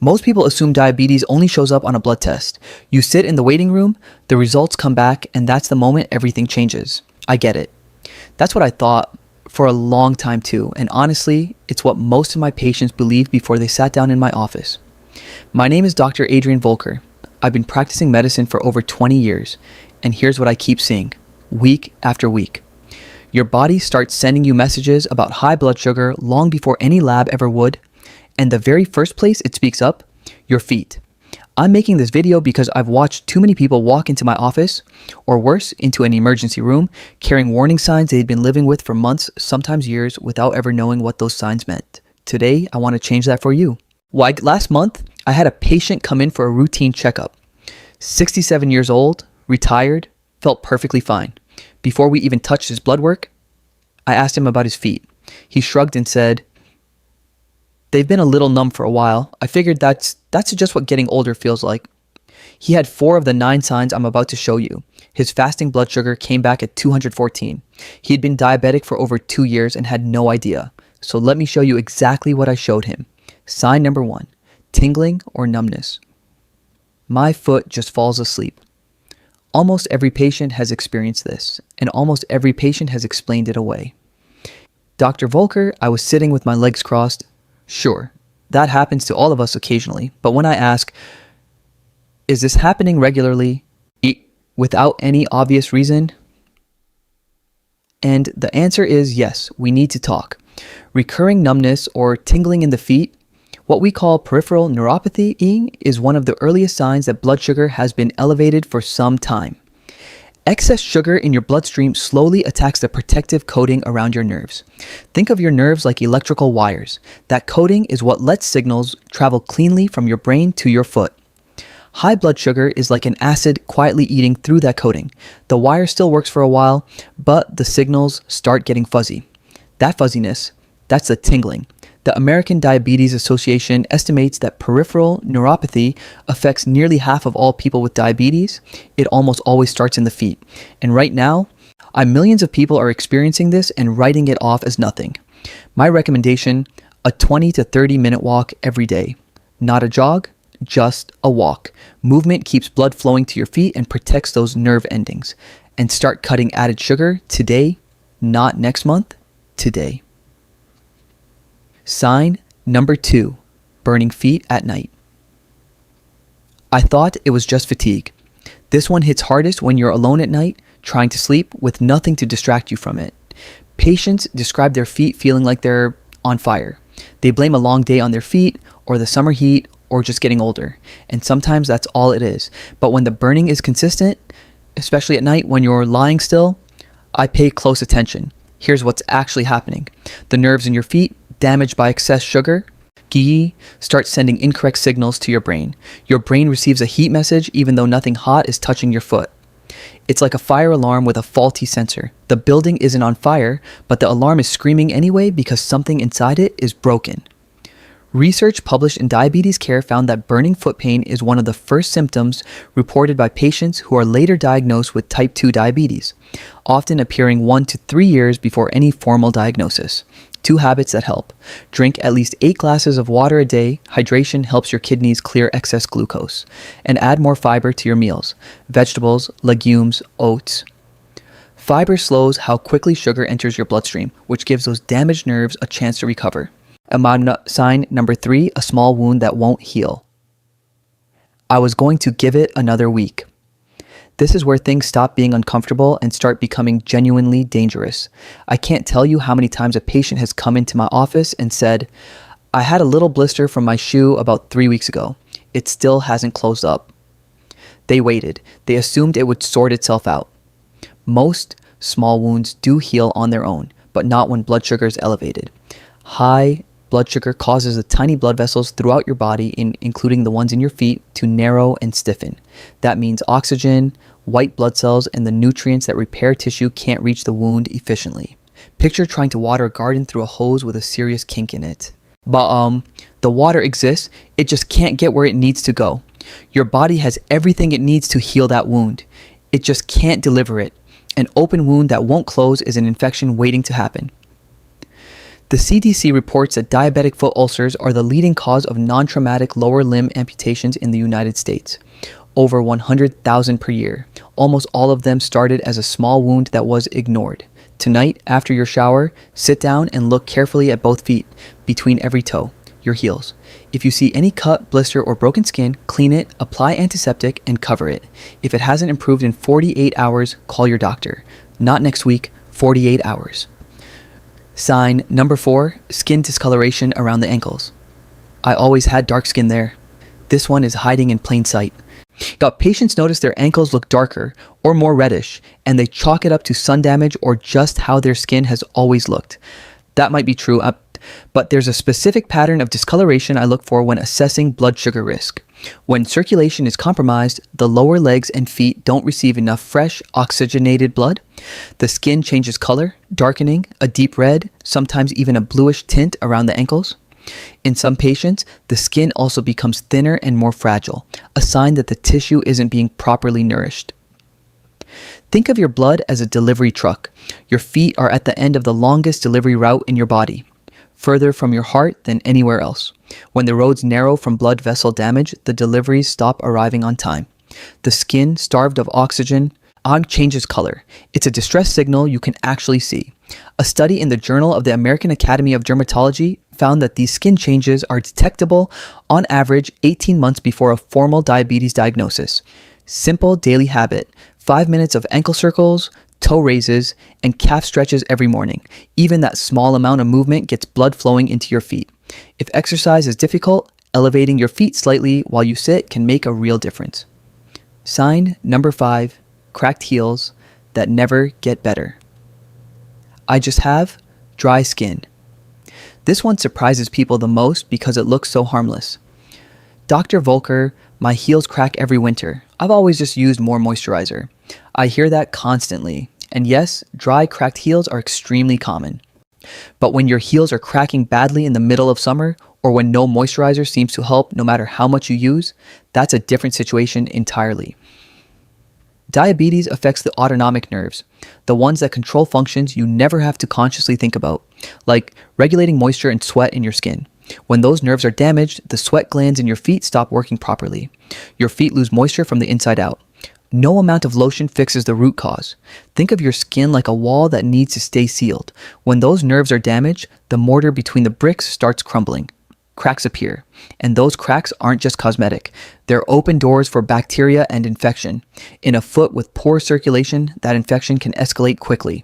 Most people assume diabetes only shows up on a blood test. You sit in the waiting room, the results come back, and that's the moment everything changes. I get it. That's what I thought for a long time too, and honestly, it's what most of my patients believed before they sat down in my office. My name is Dr. Adrian Volker. I've been practicing medicine for over 20 years, and here's what I keep seeing, week after week. Your body starts sending you messages about high blood sugar long before any lab ever would, and the very first place it speaks up, your feet. I'm making this video because I've watched too many people walk into my office, or worse, into an emergency room, carrying warning signs they'd been living with for months, sometimes years, without ever knowing what those signs meant. Today, I want to change that for you. Last month, I had a patient come in for a routine checkup. 67 years old, retired, felt perfectly fine. Before we even touched his blood work, I asked him about his feet. He shrugged and said, "They've been a little numb for a while. I figured that's just what getting older feels like." He had 4 of the 9 signs I'm about to show you. His fasting blood sugar came back at 214. He had been diabetic for over 2 years and had no idea. So let me show you exactly what I showed him. Sign number 1, tingling or numbness. My foot just falls asleep. Almost every patient has experienced this, and almost every patient has explained it away. Dr. Volker, I was sitting with my legs crossed. Sure, that happens to all of us occasionally, but when I ask, is this happening regularly, without any obvious reason? And the answer is yes, we need to talk. Recurring numbness or tingling in the feet, what we call peripheral neuropathy, is one of the earliest signs that blood sugar has been elevated for some time. Excess sugar in your bloodstream slowly attacks the protective coating around your nerves. Think of your nerves like electrical wires. That coating is what lets signals travel cleanly from your brain to your foot. High blood sugar is like an acid quietly eating through that coating. The wire still works for a while, but the signals start getting fuzzy. That fuzziness, that's the tingling. The American Diabetes Association estimates that peripheral neuropathy affects nearly half of all people with diabetes. It almost always starts in the feet. And right now, millions of people are experiencing this and writing it off as nothing. My recommendation, a 20 to 30 minute walk every day. Not a jog, just a walk. Movement keeps blood flowing to your feet and protects those nerve endings. And start cutting added sugar today, not next month, today. Sign number 2, burning feet at night. I thought it was just fatigue. This one hits hardest when you're alone at night, trying to sleep with nothing to distract you from it. Patients describe their feet feeling like they're on fire. They blame a long day on their feet, or the summer heat, or just getting older. And sometimes that's all it is. But when the burning is consistent, especially at night when you're lying still, I pay close attention. Here's what's actually happening. The nerves in your feet, damaged by excess sugar, start sending incorrect signals to your brain. Your brain receives a heat message even though nothing hot is touching your foot. It's like a fire alarm with a faulty sensor. The building isn't on fire, but the alarm is screaming anyway because something inside it is broken. Research published in Diabetes Care found that burning foot pain is one of the first symptoms reported by patients who are later diagnosed with type 2 diabetes, often appearing 1 to 3 years before any formal diagnosis. 2 habits that help. Drink at least 8 glasses of water a day. Hydration helps your kidneys clear excess glucose. And add more fiber to your meals. Vegetables, legumes, oats. Fiber slows how quickly sugar enters your bloodstream, which gives those damaged nerves a chance to recover. Sign number 3, a small wound that won't heal. I was going to give it another week. This is where things stop being uncomfortable and start becoming genuinely dangerous. I can't tell you how many times a patient has come into my office and said, "I had a little blister from my shoe about 3 weeks ago. It still hasn't closed up." They waited. They assumed it would sort itself out. Most small wounds do heal on their own, but not when blood sugar is elevated. High blood sugar causes the tiny blood vessels throughout your body, including the ones in your feet, to narrow and stiffen. That means oxygen, white blood cells, and the nutrients that repair tissue can't reach the wound efficiently. Picture trying to water a garden through a hose with a serious kink in it. But the water exists, it just can't get where it needs to go. Your body has everything it needs to heal that wound. It just can't deliver it. An open wound that won't close is an infection waiting to happen. The CDC reports that diabetic foot ulcers are the leading cause of non-traumatic lower limb amputations in the United States. Over 100,000 per year. Almost all of them started as a small wound that was ignored. Tonight, after your shower, sit down and look carefully at both feet, between every toe, your heels. If you see any cut, blister, or broken skin, clean it, apply antiseptic, and cover it. If it hasn't improved in 48 hours, call your doctor. Not next week, 48 hours. Sign number 4, skin discoloration around the ankles. I always had dark skin there. This one is hiding in plain sight. Got patients notice their ankles look darker or more reddish, and they chalk it up to sun damage or just how their skin has always looked. That might be true, but there's a specific pattern of discoloration I look for when assessing blood sugar risk. When circulation is compromised, the lower legs and feet don't receive enough fresh, oxygenated blood. The skin changes color, darkening, a deep red, sometimes even a bluish tint around the ankles. In some patients, the skin also becomes thinner and more fragile, a sign that the tissue isn't being properly nourished. Think of your blood as a delivery truck. Your feet are at the end of the longest delivery route in your body, further from your heart than anywhere else. When the roads narrow from blood vessel damage, the deliveries stop arriving on time. The skin, starved of oxygen, changes color. It's a distress signal you can actually see. A study in the Journal of the American Academy of Dermatology found that these skin changes are detectable on average 18 months before a formal diabetes diagnosis. Simple daily habit: 5 minutes of ankle circles, toe raises, and calf stretches every morning. Even that small amount of movement gets blood flowing into your feet. If exercise is difficult, elevating your feet slightly while you sit can make a real difference. Sign number 5, cracked heels that never get better. I just have dry skin. This one surprises people the most because it looks so harmless. Dr. Volker, my heels crack every winter. I've always just used more moisturizer. I hear that constantly. And yes, dry, cracked heels are extremely common. But when your heels are cracking badly in the middle of summer, or when no moisturizer seems to help no matter how much you use, that's a different situation entirely. Diabetes affects the autonomic nerves, the ones that control functions you never have to consciously think about, like regulating moisture and sweat in your skin. When those nerves are damaged, the sweat glands in your feet stop working properly. Your feet lose moisture from the inside out. No amount of lotion fixes the root cause. Think of your skin like a wall that needs to stay sealed. When those nerves are damaged, the mortar between the bricks starts crumbling. Cracks appear, and those cracks aren't just cosmetic. They're open doors for bacteria and infection. In a foot with poor circulation, that infection can escalate quickly.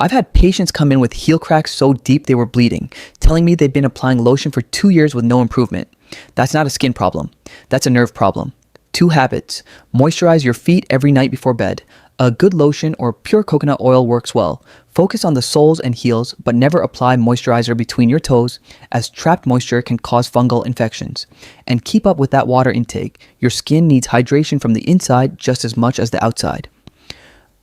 I've had patients come in with heel cracks so deep they were bleeding, telling me they'd been applying lotion for 2 years with no improvement. That's not a skin problem. That's a nerve problem. 2 habits. Moisturize your feet every night before bed. A good lotion or pure coconut oil works well. Focus on the soles and heels, but never apply moisturizer between your toes, as trapped moisture can cause fungal infections. And keep up with that water intake. Your skin needs hydration from the inside just as much as the outside.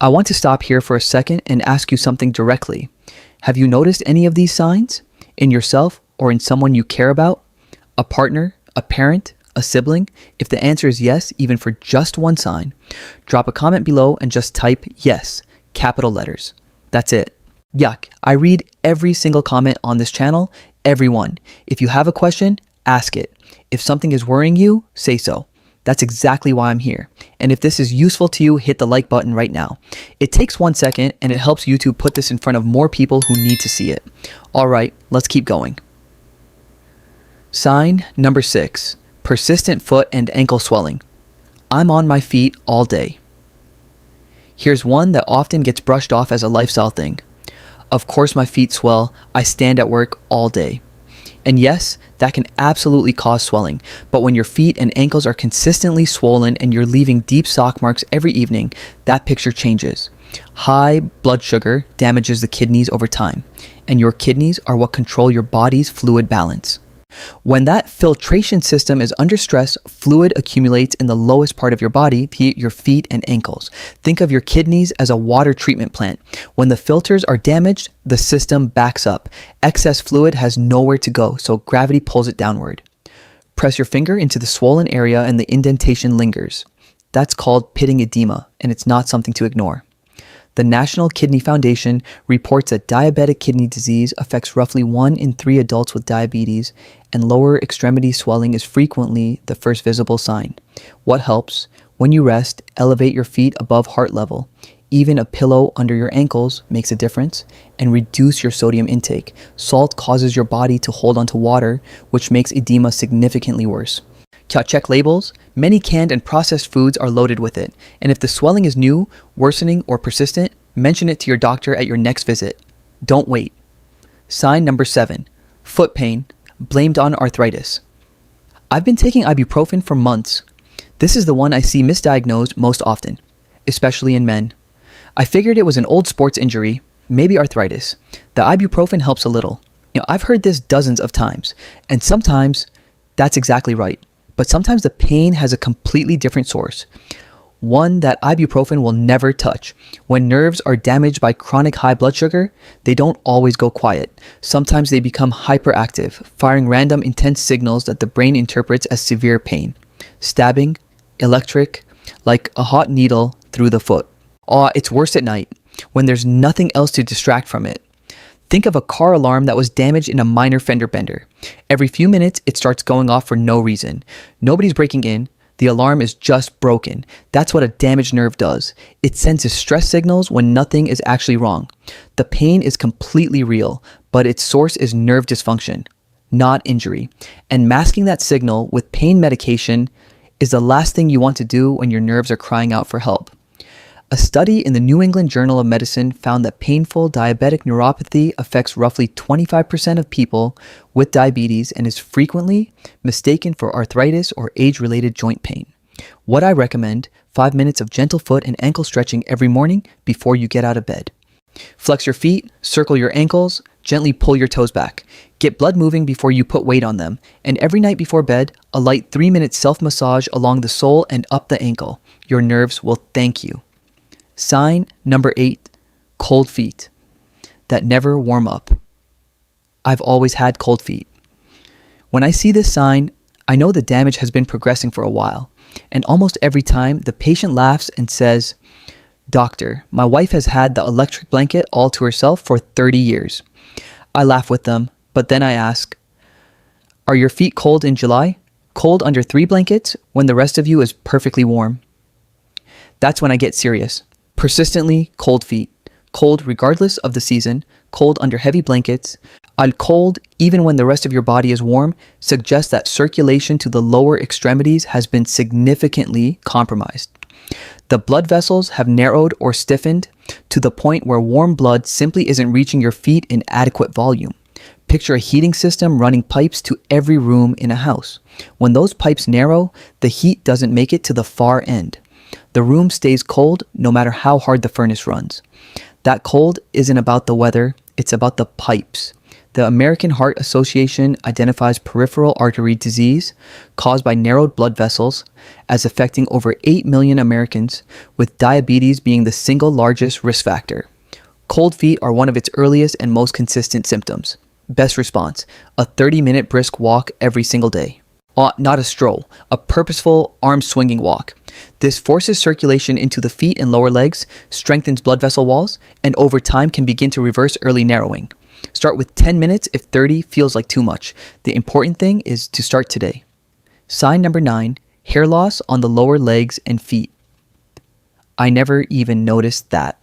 I want to stop here for a second and ask you something directly. Have you noticed any of these signs? In yourself or in someone you care about? A partner? A parent? A sibling? If the answer is yes, even for just one sign, drop a comment below and just type yes, capital letters. That's it. Yuck. I read every single comment on this channel, everyone. If you have a question, ask it. If something is worrying you, say so. That's exactly why I'm here. And if this is useful to you, hit the like button right now. It takes 1 second and it helps YouTube put this in front of more people who need to see it. All right, let's keep going. Sign number 6. Persistent foot and ankle swelling. I'm on my feet all day. Here's one that often gets brushed off as a lifestyle thing. Of course my feet swell. I stand at work all day. And yes, that can absolutely cause swelling. But when your feet and ankles are consistently swollen and you're leaving deep sock marks every evening, that picture changes. High blood sugar damages the kidneys over time. And your kidneys are what control your body's fluid balance. When that filtration system is under stress, fluid accumulates in the lowest part of your body, your feet and ankles. Think of your kidneys as a water treatment plant. When the filters are damaged, the system backs up. Excess fluid has nowhere to go, so gravity pulls it downward. Press your finger into the swollen area and the indentation lingers. That's called pitting edema, and it's not something to ignore. The National Kidney Foundation reports that diabetic kidney disease affects roughly 1 in 3 adults with diabetes, and lower extremity swelling is frequently the first visible sign. What helps? When you rest, elevate your feet above heart level. Even a pillow under your ankles makes a difference, and reduce your sodium intake. Salt causes your body to hold onto water, which makes edema significantly worse. Check labels. Many canned and processed foods are loaded with it, and if the swelling is new, worsening, or persistent, mention it to your doctor at your next visit. Don't wait. Sign number 7. Foot pain, blamed on arthritis. I've been taking ibuprofen for months. This is the one I see misdiagnosed most often, especially in men. I figured it was an old sports injury, maybe arthritis. The ibuprofen helps a little. I've heard this dozens of times, and sometimes that's exactly right. But sometimes the pain has a completely different source, one that ibuprofen will never touch. When nerves are damaged by chronic high blood sugar, they don't always go quiet. Sometimes they become hyperactive, firing random intense signals that the brain interprets as severe pain. Stabbing, electric, like a hot needle through the foot. It's worse at night, when there's nothing else to distract from it. Think of a car alarm that was damaged in a minor fender bender. Every few minutes, it starts going off for no reason. Nobody's breaking in. The alarm is just broken. That's what a damaged nerve does. It sends distress signals when nothing is actually wrong. The pain is completely real, but its source is nerve dysfunction, not injury. And masking that signal with pain medication is the last thing you want to do when your nerves are crying out for help. A study in the New England Journal of Medicine found that painful diabetic neuropathy affects roughly 25% of people with diabetes and is frequently mistaken for arthritis or age-related joint pain. What I recommend, 5 minutes of gentle foot and ankle stretching every morning before you get out of bed. Flex your feet, circle your ankles, gently pull your toes back. Get blood moving before you put weight on them. And every night before bed, a light 3-minute self-massage along the sole and up the ankle. Your nerves will thank you. Sign number 8, cold feet that never warm up. I've always had cold feet. When I see this sign, I know the damage has been progressing for a while, and almost every time the patient laughs and says, "Doctor, my wife has had the electric blanket all to herself for 30 years. I laugh with them, but then I ask, "Are your feet cold in July? Cold under 3 blankets when the rest of you is perfectly warm?" That's when I get serious. Persistently cold feet, cold regardless of the season, cold under heavy blankets, and cold even when the rest of your body is warm, suggests that circulation to the lower extremities has been significantly compromised. The blood vessels have narrowed or stiffened to the point where warm blood simply isn't reaching your feet in adequate volume. Picture a heating system running pipes to every room in a house. When those pipes narrow, the heat doesn't make it to the far end. The room stays cold no matter how hard the furnace runs. That cold isn't about the weather, it's about the pipes. The American Heart Association identifies peripheral artery disease caused by narrowed blood vessels as affecting over 8 million Americans, with diabetes being the single largest risk factor. Cold feet are one of its earliest and most consistent symptoms. Best response, a 30-minute brisk walk every single day. Not a stroll, a purposeful arm-swinging walk. This forces circulation into the feet and lower legs, strengthens blood vessel walls, and over time can begin to reverse early narrowing. Start with 10 minutes if 30 feels like too much. The important thing is to start today. Sign number 9, hair loss on the lower legs and feet. I never even noticed that.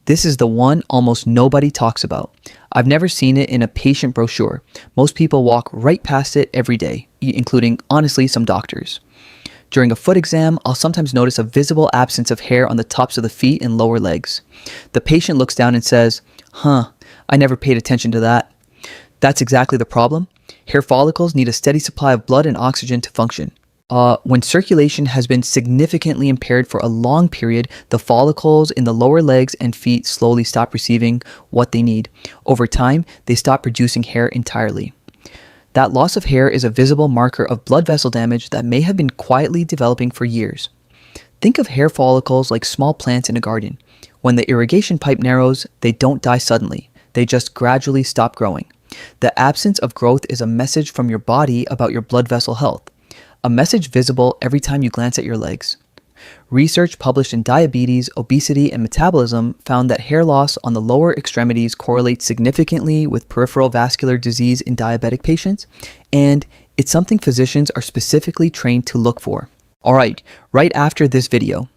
This is the one almost nobody talks about. I've never seen it in a patient brochure. Most people walk right past it every day, including, honestly, some doctors. During a foot exam, I'll sometimes notice a visible absence of hair on the tops of the feet and lower legs. The patient looks down and says, I never paid attention to that." That's exactly the problem. Hair follicles need a steady supply of blood and oxygen to function. When circulation has been significantly impaired for a long period, the follicles in the lower legs and feet slowly stop receiving what they need. Over time, they stop producing hair entirely. That loss of hair is a visible marker of blood vessel damage that may have been quietly developing for years. Think of hair follicles like small plants in a garden. When the irrigation pipe narrows, they don't die suddenly. They just gradually stop growing. The absence of growth is a message from your body about your blood vessel health. A message visible every time you glance at your legs. Research published in Diabetes, Obesity, and Metabolism found that hair loss on the lower extremities correlates significantly with peripheral vascular disease in diabetic patients, and it's something physicians are specifically trained to look for. Alright, right after this video,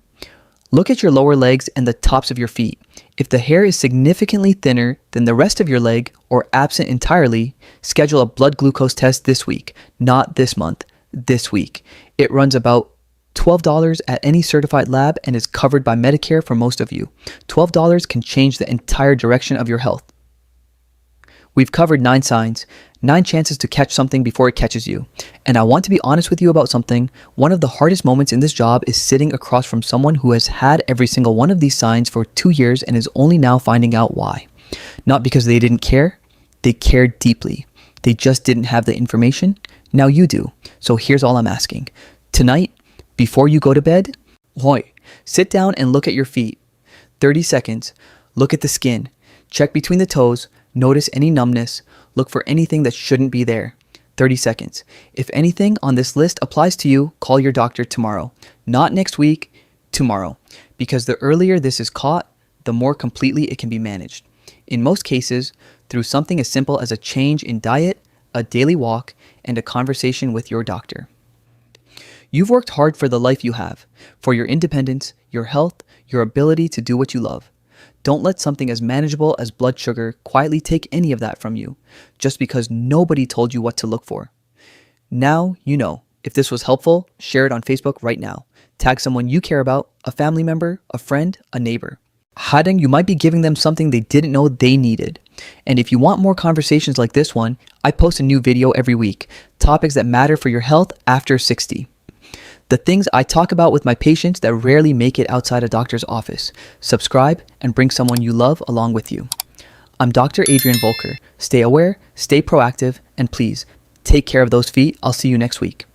look at your lower legs and the tops of your feet. If the hair is significantly thinner than the rest of your leg or absent entirely, schedule a blood glucose test this week, not this month, this week. It runs about $12 at any certified lab and is covered by Medicare for most of you. $12 can change the entire direction of your health. We've covered 9 signs, 9 chances to catch something before it catches you. And I want to be honest with you about something. One of the hardest moments in this job is sitting across from someone who has had every single one of these signs for 2 years and is only now finding out why. Not because they didn't care, they cared deeply. They just didn't have the information. Now you do. So here's all I'm asking. Tonight, before you go to bed, sit down and look at your feet. 30 seconds. Look at the skin. Check between the toes. Notice any numbness. Look for anything that shouldn't be there. 30 seconds. If anything on this list applies to you, call your doctor tomorrow. Not next week, tomorrow. Because the earlier this is caught, the more completely it can be managed. In most cases, through something as simple as a change in diet, a daily walk, and a conversation with your doctor. You've worked hard for the life you have, for your independence, your health, your ability to do what you love. Don't let something as manageable as blood sugar quietly take any of that from you, just because nobody told you what to look for. Now you know. If this was helpful, share it on Facebook right now. Tag someone you care about, a family member, a friend, a neighbor. Hiding, you might be giving them something they didn't know they needed. And if you want more conversations like this one, I post a new video every week. Topics that matter for your health after 60. The things I talk about with my patients that rarely make it outside a doctor's office. Subscribe and bring someone you love along with you. I'm Dr. Adrian Volker. Stay aware, stay proactive, and please, take care of those feet. I'll see you next week.